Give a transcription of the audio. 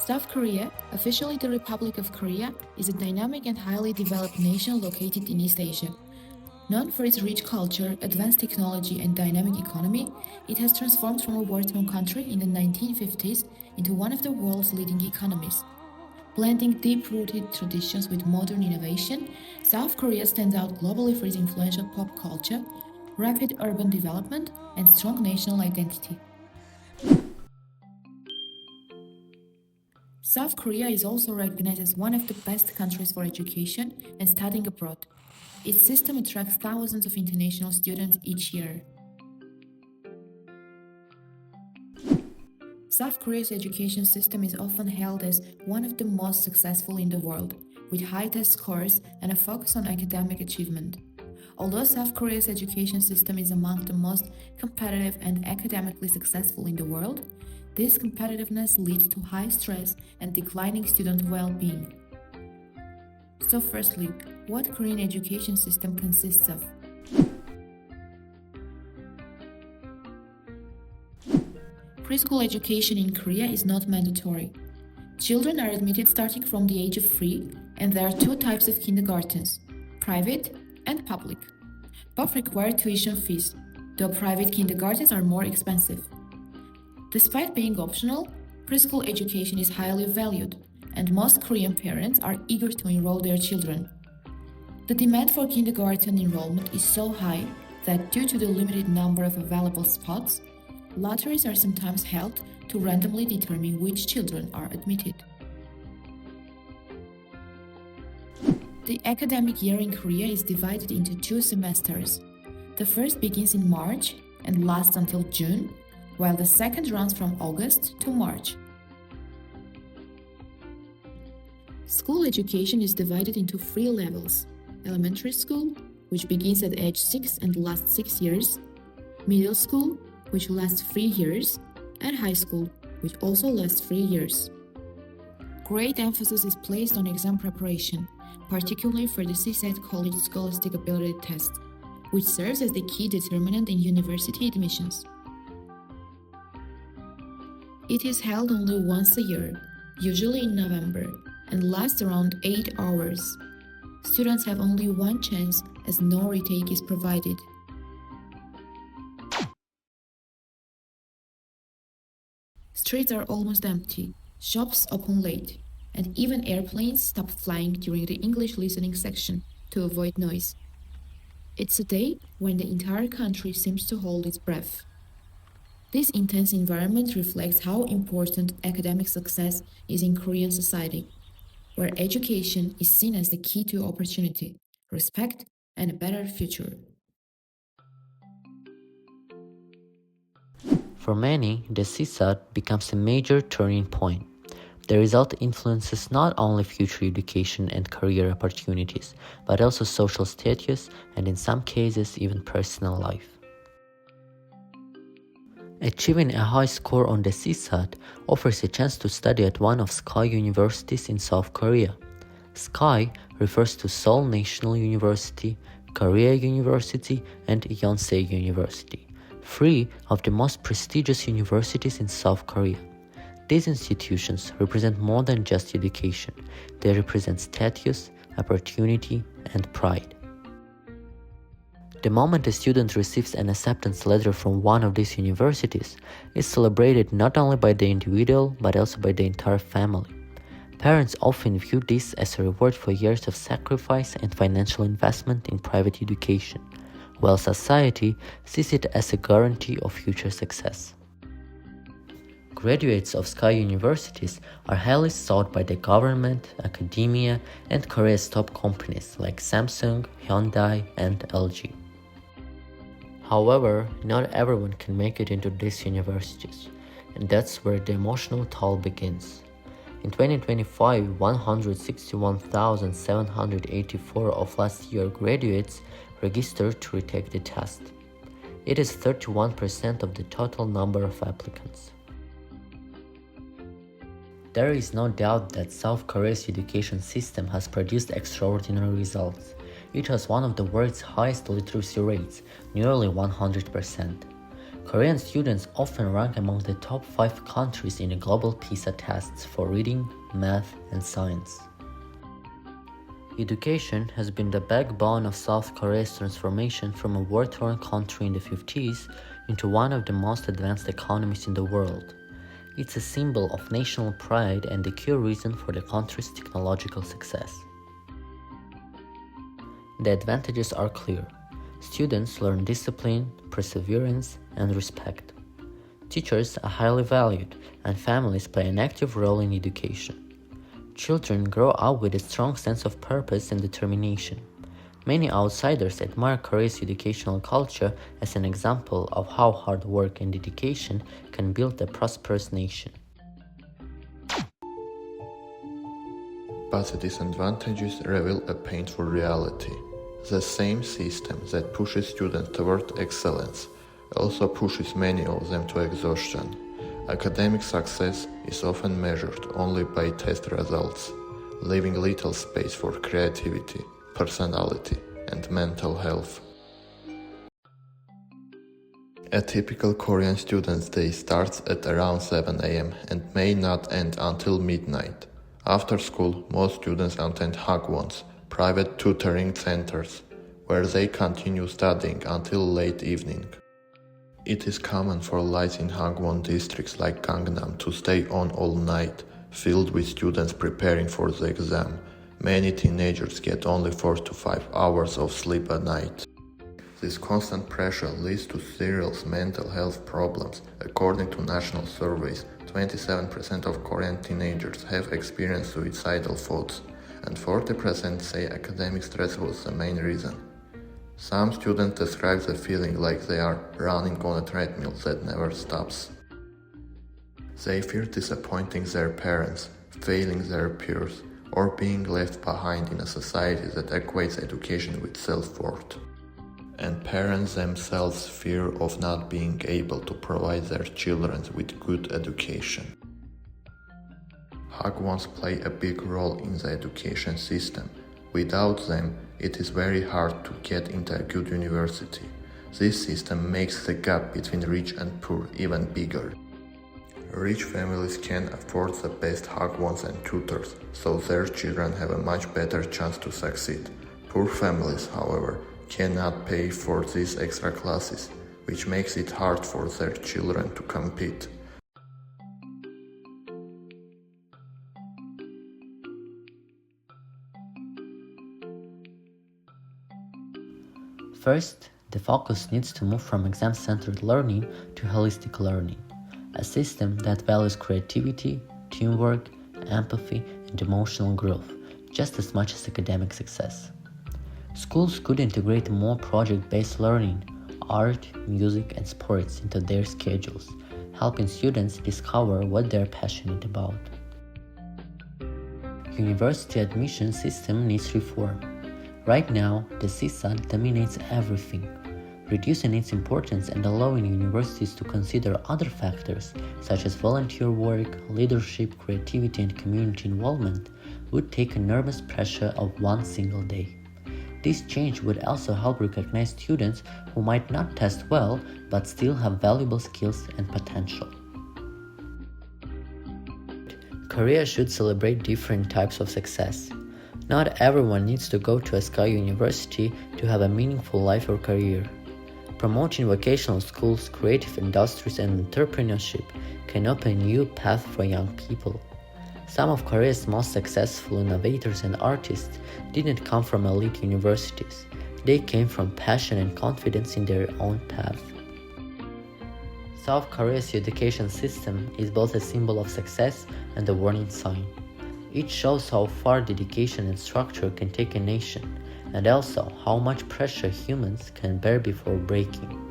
South Korea, officially the Republic of Korea, is a dynamic and highly developed nation located in East Asia. Known for its rich culture, advanced technology, and dynamic economy, it has transformed from a war-torn country in the 1950s into one of the world's leading economies. Blending deep-rooted traditions with modern innovation, South Korea stands out globally for its influential pop culture, rapid urban development, and strong national identity. South Korea is also recognized as one of the best countries for education and studying abroad. Its system attracts thousands of international students each year. South Korea's education system is often hailed as one of the most successful in the world, with high test scores and a focus on academic achievement. Although South Korea's education system is among the most competitive and academically successful in the world, this competitiveness leads to high stress and declining student well-being. So firstly, what Korean education system consists of? Preschool education in Korea is not mandatory. Children are admitted starting from the age of 3, and there are two types of kindergartens, private and public. Both require tuition fees, though private kindergartens are more expensive. Despite being optional, preschool education is highly valued, and most Korean parents are eager to enroll their children. The demand for kindergarten enrollment is so high that due to the limited number of available spots, lotteries are sometimes held to randomly determine which children are admitted. The academic year in Korea is divided into 2 semesters. The first begins in March and lasts until June, while the second runs from August to March. School education is divided into 3 levels: elementary school, which begins at age 6 and lasts 6 years, middle school, which lasts 3 years, and high school, which also lasts 3 years. Great emphasis is placed on exam preparation, particularly for the CSAT College Scholastic Ability Test, which serves as the key determinant in university admissions. It is held only once a year, usually in November, and lasts around 8 hours. Students have only one chance as no retake is provided. Streets are almost empty, shops open late, and even airplanes stop flying during the English listening section to avoid noise. It's a day when the entire country seems to hold its breath. This intense environment reflects how important academic success is in Korean society, where education is seen as the key to opportunity, respect, and a better future. For many, the CSAT becomes a major turning point. The result influences not only future education and career opportunities, but also social status and in some cases even personal life. Achieving a high score on the CSAT offers a chance to study at one of SKY universities in South Korea. SKY refers to Seoul National University, Korea University, and Yonsei University, 3 of the most prestigious universities in South Korea. These institutions represent more than just education. They represent status, opportunity, and pride. The moment a student receives an acceptance letter from one of these universities is celebrated not only by the individual but also by the entire family. Parents often view this as a reward for years of sacrifice and financial investment in private education, while society sees it as a guarantee of future success. Graduates of SKY universities are highly sought by the government, academia, and Korea's top companies like Samsung, Hyundai, and LG. However, not everyone can make it into these universities, and that's where the emotional toll begins. In 2025, 161,784 of last year's graduates registered to retake the test. It is 31% of the total number of applicants. There is no doubt that South Korea's education system has produced extraordinary results. It has one of the world's highest literacy rates, nearly 100%. Korean students often rank among the top 5 countries in the global PISA tests for reading, math, and science. Education has been the backbone of South Korea's transformation from a war-torn country in the 50s into one of the most advanced economies in the world. It's a symbol of national pride and the key reason for the country's technological success. The advantages are clear. Students learn discipline, perseverance, and respect. Teachers are highly valued, and families play an active role in education. Children grow up with a strong sense of purpose and determination. Many outsiders admire Korea's educational culture as an example of how hard work and dedication can build a prosperous nation. But the disadvantages reveal a painful reality. The same system that pushes students toward excellence also pushes many of them to exhaustion. Academic success is often measured only by test results, leaving little space for creativity, personality, and mental health. A typical Korean student's day starts at around 7 a.m. and may not end until midnight. After school, most students attend Hagwons, private tutoring centers, where they continue studying until late evening. It is common for lights in Hagwon districts like Gangnam to stay on all night, filled with students preparing for the exam. Many teenagers get only 4 to 5 hours of sleep a night. This constant pressure leads to serious mental health problems. According to national surveys, 27% of Korean teenagers have experienced suicidal thoughts, and 40% say academic stress was the main reason. Some students describe the feeling like they are running on a treadmill that never stops. They fear disappointing their parents, failing their peers, or being left behind in a society that equates education with self-worth. And parents themselves fear of not being able to provide their children with good education. Hagwons play a big role in the education system. Without them, it is very hard to get into a good university. This system makes the gap between rich and poor even bigger. Rich families can afford the best Hagwons and tutors, so their children have a much better chance to succeed. Poor families, however, cannot pay for these extra classes, which makes it hard for their children to compete. First, the focus needs to move from exam-centered learning to holistic learning, a system that values creativity, teamwork, empathy, and emotional growth just as much as academic success. Schools could integrate more project-based learning, art, music, and sports into their schedules, helping students discover what they're passionate about. University admission system needs reform. Right now, the CSAT dominates everything. Reducing its importance and allowing universities to consider other factors such as volunteer work, leadership, creativity, and community involvement would take enormous pressure of one single day. This change would also help recognize students who might not test well but still have valuable skills and potential. Korea should celebrate different types of success. Not everyone needs to go to a SKY university to have a meaningful life or career. Promoting vocational schools, creative industries, and entrepreneurship can open a new path for young people. Some of Korea's most successful innovators and artists didn't come from elite universities. They came from passion and confidence in their own path. South Korea's education system is both a symbol of success and a warning sign. It shows how far dedication and structure can take a nation, and also how much pressure humans can bear before breaking.